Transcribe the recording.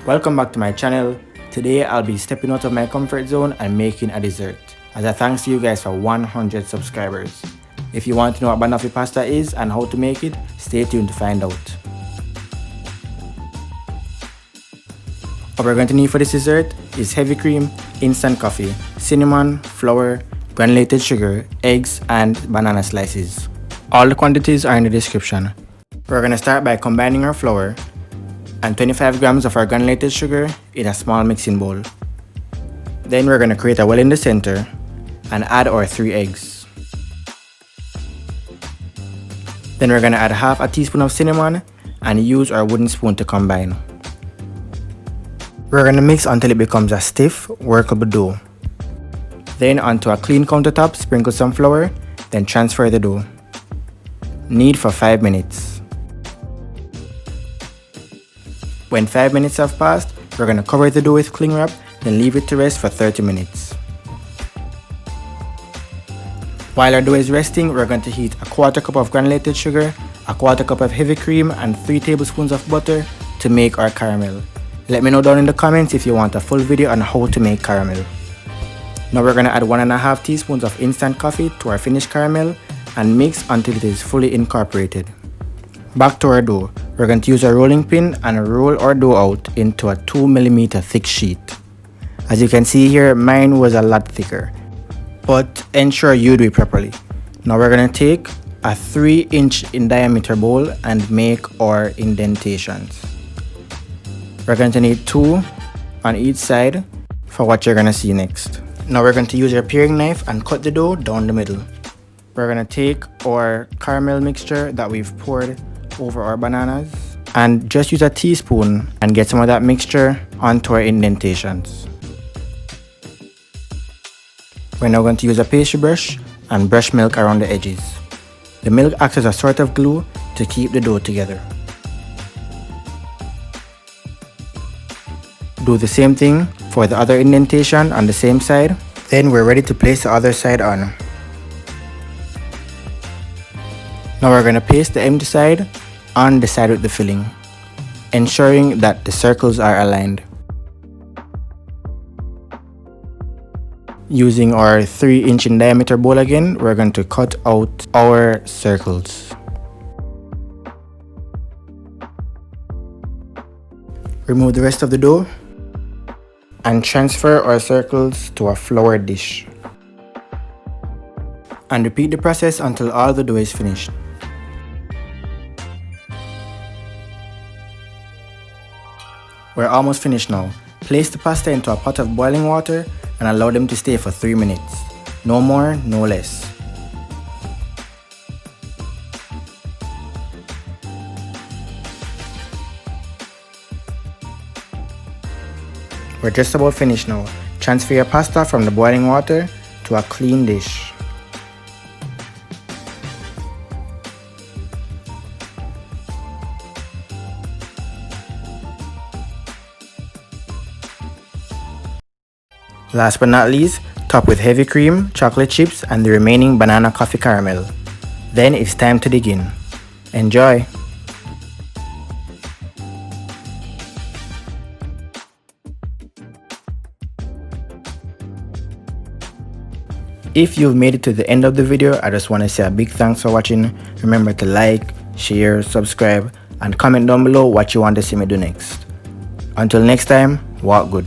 Welcome back to my channel. Today I'll be stepping out of my comfort zone and making a dessert as a thanks to you guys for 100 subscribers. If you want to know what Banofee Pasta is and how to make it, stay tuned to find out. What we're going to need for this dessert is heavy cream, instant coffee, cinnamon, flour, granulated sugar, eggs, and banana slices. All the quantities are in the description. We're going to start by combining our flour and 25 grams of our granulated sugar in a small mixing bowl. Then we're going to create a well in the center and add our 3 eggs. Then we're going to add half a teaspoon of cinnamon and use our wooden spoon to combine. We're going to mix until it becomes a stiff, workable dough. Then onto a clean countertop, sprinkle some flour, then transfer the dough. Knead for 5 minutes. When 5 minutes have passed, we're going to cover the dough with cling wrap, then leave it to rest for 30 minutes. While our dough is resting, we're going to heat a quarter cup of granulated sugar, a quarter cup of heavy cream, and 3 tablespoons of butter to make our caramel. Let me know down in the comments if you want a full video on how to make caramel. Now we're going to add 1.5 teaspoons of instant coffee to our finished caramel and mix until it is fully incorporated. Back to our dough. We're going to use a rolling pin and roll our dough out into a 2mm thick sheet. As you can see here, mine was a lot thicker, but ensure you do it properly. Now we're going to take a 3-inch in diameter bowl and make our indentations. We're going to need 2 on each side for what you're going to see next. Now we're going to use our paring knife and cut the dough down the middle. We're going to take our caramel mixture that we've poured over our bananas and just use a teaspoon and get some of that mixture onto our indentations. We're now going to use a pastry brush and brush milk around the edges. The milk acts as a sort of glue to keep the dough together. Do the same thing for the other indentation on the same side. Then we're ready to place the other side on. Now we're going to paste the empty side on the side with the filling, ensuring that the circles are aligned. Using our 3-inch in diameter bowl again, we're going to cut out our circles. Remove the rest of the dough and transfer our circles to a flour dish. And repeat the process until all the dough is finished. We're almost finished now. Place the pasta into a pot of boiling water and allow them to stay for 3 minutes. No more, no less. We're just about finished now. Transfer your pasta from the boiling water to a clean dish. Last but not least, top with heavy cream, chocolate chips, and the remaining banana coffee caramel. Then it's time to dig in. Enjoy! If you've made it to the end of the video, I just want to say a big thanks for watching. Remember to like, share, subscribe, and comment down below what you want to see me do next. Until next time, walk good.